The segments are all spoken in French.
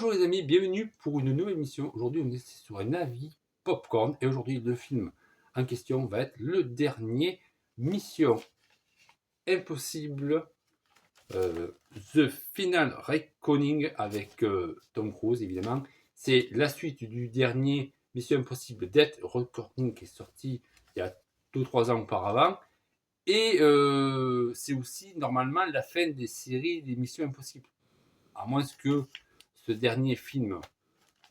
Bonjour les amis, bienvenue pour une nouvelle émission. Aujourd'hui on est sur un avis popcorn et aujourd'hui le film en question va être le dernier Mission Impossible The Final Reckoning avec Tom Cruise évidemment. C'est la suite du dernier Mission Impossible Death Reckoning qui est sorti il y a 2 ou 3 ans auparavant. Et c'est aussi normalement la fin des séries des Missions Impossibles. À moins que ce dernier film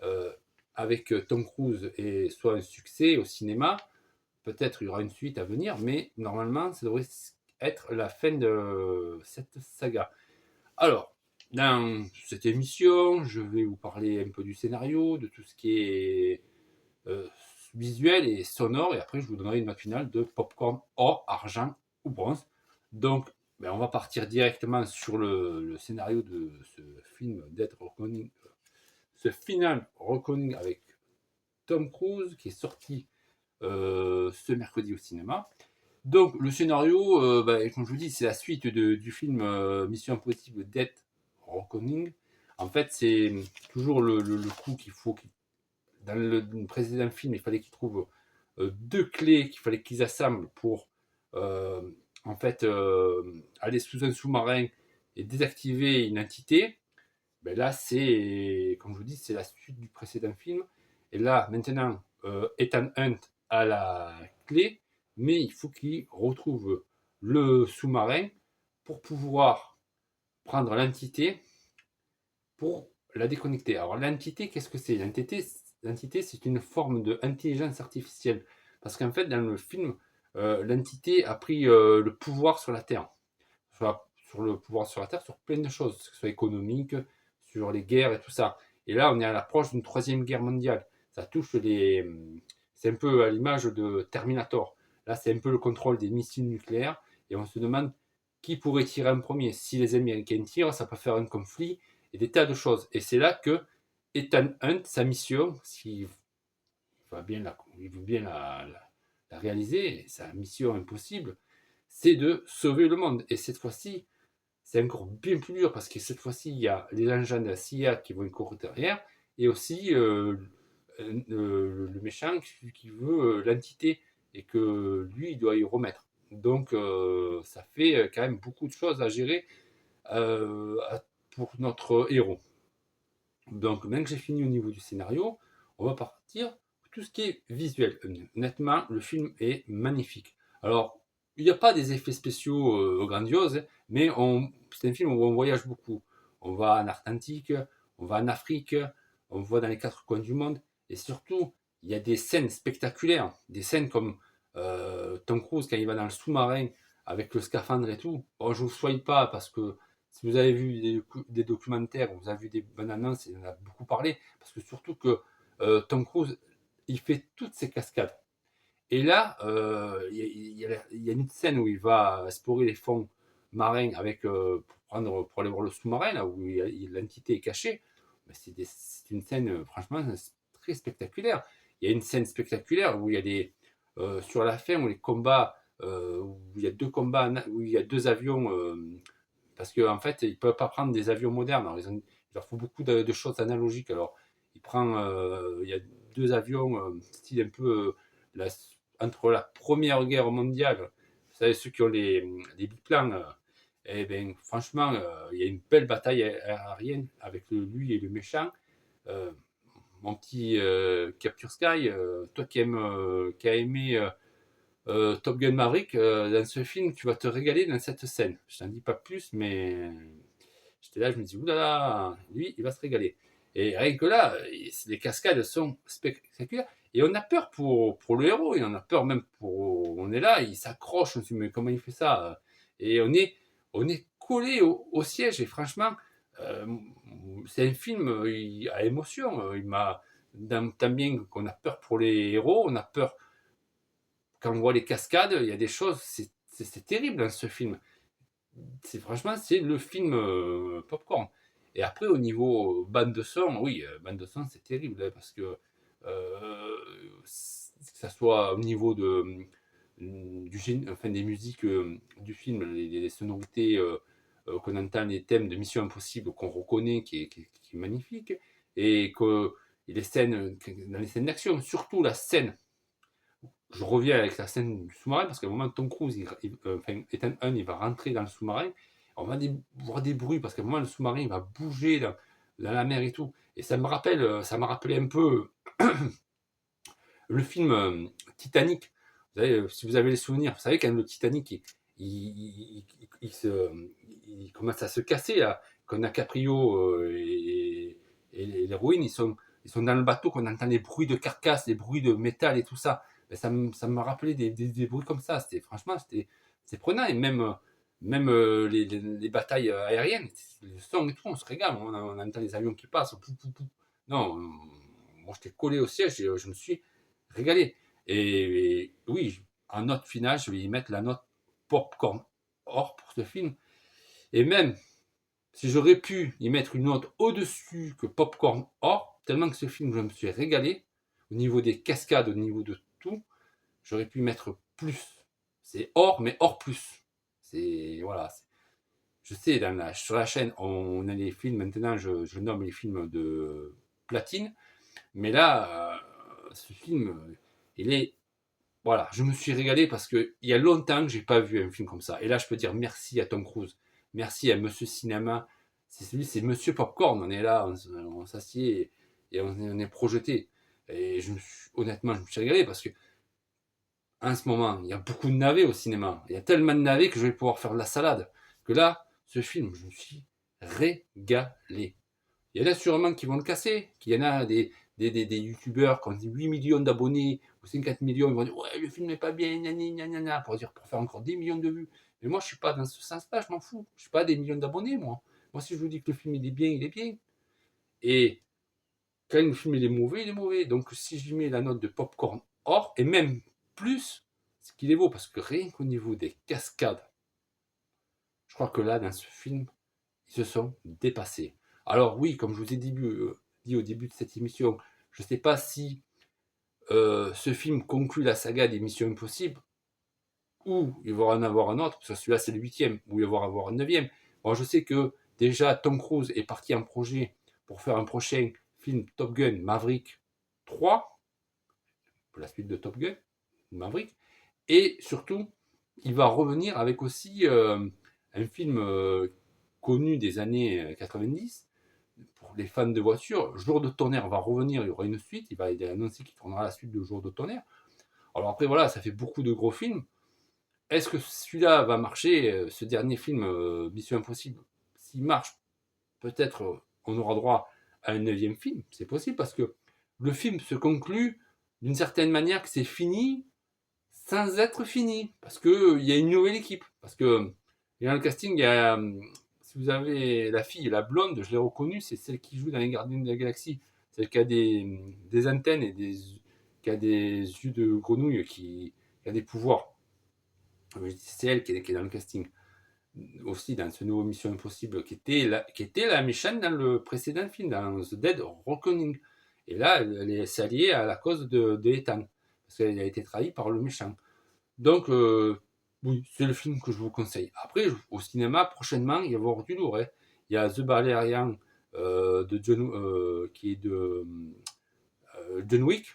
euh, avec Tom Cruise et soit un succès au cinéma, peut-être il y aura une suite à venir, mais normalement ça devrait être la fin de cette saga. Alors, dans cette émission, je vais vous parler un peu du scénario, de tout ce qui est visuel et sonore, et après je vous donnerai une note finale de popcorn or, argent ou bronze. Donc, on va partir directement sur le scénario de ce film Death Reckoning, ce final Reckoning avec Tom Cruise qui est sorti ce mercredi au cinéma. Donc le scénario, comme je vous dis, c'est la suite du film Mission Impossible Death Reckoning. En fait, c'est toujours le coup qu'il faut. Dans le précédent film, il fallait qu'ils trouvent 2 clés qu'il fallait qu'ils assemblent pour euh, en fait aller sous un sous-marin et désactiver une entité. Là, c'est, comme je vous dis, c'est la suite du précédent film. Et là, maintenant, Ethan Hunt a la clé, mais il faut qu'il retrouve le sous-marin pour pouvoir prendre l'entité pour la déconnecter. Alors, l'entité, qu'est-ce que c'est? L'entité, c'est une forme d'intelligence artificielle. Parce qu'en fait, dans le film, l'entité a pris le pouvoir sur la Terre. Sur le pouvoir sur la Terre, sur plein de choses, que ce soit économique, sur les guerres et tout ça. Et là, on est à l'approche d'une troisième guerre mondiale. Ça touche les. C'est un peu à l'image de Terminator. Là, c'est un peu le contrôle des missiles nucléaires. Et on se demande qui pourrait tirer en premier. Si les Américains tirent, ça peut faire un conflit et des tas de choses. Et c'est là que Ethan Hunt, sa mission, s'il va bien il veut bien la réaliser, sa mission impossible, c'est de sauver le monde. Et cette fois-ci, c'est encore bien plus dur parce que cette fois-ci, il y a les engins de la CIA qui vont courir derrière et aussi le méchant qui veut l'entité et que lui, il doit y remettre. Donc, ça fait quand même beaucoup de choses à gérer euh, pour notre héros. Donc, maintenant que j'ai fini au niveau du scénario, on va partir pour tout ce qui est visuel. Honnêtement, le film est magnifique. Alors, il n'y a pas des effets spéciaux grandioses, mais c'est un film où on voyage beaucoup. On va en Atlantique, on va en Afrique, on va dans les 4 coins du monde, et surtout, il y a des scènes spectaculaires, des scènes comme Tom Cruise quand il va dans le sous-marin avec le scaphandre et tout. Bon, je ne vous soigne pas parce que si vous avez vu des documentaires, vous avez vu des bonnes annonces, il en a beaucoup parlé, parce que surtout que Tom Cruise, il fait toutes ces cascades. Et là, il y a une scène où il va explorer les fonds marins avec, pour aller voir le sous-marin, là où l'entité est cachée. C'est une scène, franchement, très spectaculaire. Il y a une scène spectaculaire où il y a sur la fin, où les combats, où il y a 2 combats, où il y a 2 avions parce qu'en fait, ils ne peuvent pas prendre des avions modernes. Alors, il leur faut beaucoup de choses analogiques. Alors, il y a 2 avions, style un peu la- entre la Première Guerre mondiale. Vous savez, ceux qui ont les biplans, eh ben, franchement, il y a une belle bataille aérienne avec lui et le méchant. Euh, Mon petit Capture Sky, toi qui as aimé Top Gun Maverick, dans ce film, tu vas te régaler dans cette scène. Je t'en dis pas plus, mais j'étais là, je me dis, oulala, lui, il va se régaler. Et rien que là, les cascades sont spectaculaires. Et on a peur pour le héros, et on a peur même pour. On est là, il s'accroche, on se dit, mais comment il fait ça? Et on est collé au siège, et franchement, euh, c'est un film à émotion. Il m'a. Tant bien qu'on a peur pour les héros, on a peur quand on voit les cascades, il y a des choses, c'est terrible dans ce film. Franchement, c'est le film popcorn. Et après, au niveau bande de son, oui, bande de son, c'est terrible parce que que ça soit au niveau enfin, des musiques du film, les sonorités qu'on entend, les thèmes de Mission Impossible qu'on reconnaît, qui est magnifique. et que et les scènes, dans les scènes d'action, surtout la scène, je reviens avec la scène du sous-marin, parce qu'à un moment, Tom Cruise, enfin, Ethan Hunt, il va rentrer dans le sous-marin, on va voir des bruits, parce qu'à un moment, le sous-marin, il va bouger dans la mer et tout. Et ça me rappelle, ça m'a rappelé un peu le film Titanic. Vous savez, si vous avez les souvenirs, vous savez quand le Titanic, il commence à se casser, là, quand DiCaprio et l'héroïne, ils sont dans le bateau, qu'on entend les bruits de carcasse, les bruits de métal et tout ça. Ben, ça m'a rappelé des bruits comme ça. Franchement, c'était prenant. Et même les batailles aériennes, le son et tout, on se régale. On entend les avions qui passent. Pou, pou, pou. Non, moi j'étais collé au siège et je me suis régalé. Et oui, en note finale, je vais y mettre la note Popcorn Or pour ce film. Et même si j'aurais pu y mettre une note au-dessus que Popcorn Or, tellement que ce film, je me suis régalé, au niveau des cascades, au niveau de tout, j'aurais pu mettre plus. C'est Or, mais Or plus. C'est, voilà. Je sais, sur la chaîne, on a les films, maintenant je nomme les films de platine, mais là, ce film, il est, voilà, je me suis régalé parce qu'il y a longtemps que j'ai pas vu un film comme ça. Et là, je peux dire merci à Tom Cruise, merci à Monsieur Cinéma. C'est Monsieur Popcorn. On est là, on s'assied et on est projeté. Et honnêtement, je me suis régalé parce que en ce moment, il y a beaucoup de navets au cinéma. Il y a tellement de navets que je vais pouvoir faire de la salade. Que là, ce film, je me suis régalé. Il y en a sûrement qui vont le casser, qu'il y en a des youtubeurs qui ont 8 millions d'abonnés ou 54 millions, ils vont dire ouais, le film n'est pas bien, pour faire encore des millions de vues. Mais moi, je suis pas dans ce sens-là, je m'en fous. Je suis pas des millions d'abonnés, moi. Moi, si je vous dis que le film il est bien, il est bien. Et quand le film il est mauvais, il est mauvais. Donc, si je lui mets la note de Popcorn Or, et même plus, ce qu'il est beau, parce que rien qu'au niveau des cascades, je crois que là, dans ce film, ils se sont dépassés. Alors oui, comme je vous ai dit au début de cette émission, je ne sais pas si ce film conclut la saga des Missions Impossibles, ou il va en avoir un autre, parce que celui-là c'est le 8e, ou il va y avoir un 9e. Bon, je sais que déjà Tom Cruise est parti en projet pour faire un prochain film Top Gun Maverick 3, pour la suite de Top Gun Maverick, et surtout, il va revenir avec aussi un film connu des années 90, pour les fans de voitures. Jour de tonnerre va revenir, il y aura une suite, il a annoncé qu'il tournera la suite de Jour de tonnerre. Alors après, voilà, ça fait beaucoup de gros films. Est-ce que celui-là va marcher, ce dernier film, Mission Impossible? S'il marche, peut-être on aura droit à un 9e film, c'est possible, parce que le film se conclut d'une certaine manière que c'est fini, sans être fini, parce qu'il y a une nouvelle équipe. Parce que dans le casting, il y a, si vous avez la fille, la blonde, je l'ai reconnue, c'est celle qui joue dans Les Gardiens de la Galaxie, celle qui a des antennes et qui a des yeux de grenouille, qui a des pouvoirs. C'est elle qui est dans le casting. Aussi dans ce nouveau Mission Impossible, qui était la méchante dans le précédent film, dans The Dead Reckoning. Et là, elle s'est alliée à la cause de Ethan, parce qu'elle a été trahie par le méchant. Donc, oui, c'est le film que je vous conseille. Après, au cinéma, prochainement, il va y avoir du lourd. Il y a The Valerian de John, qui est de John Wick,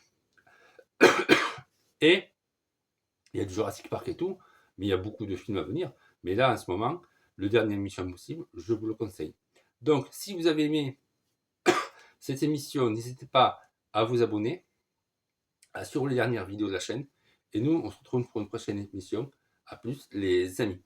et il y a du Jurassic Park et tout, mais il y a beaucoup de films à venir. Mais là, en ce moment, le dernier Mission Impossible, je vous le conseille. Donc, si vous avez aimé cette émission, n'hésitez pas à vous abonner sur les dernières vidéos de la chaîne. Et nous, on se retrouve pour une prochaine émission. A plus, les amis.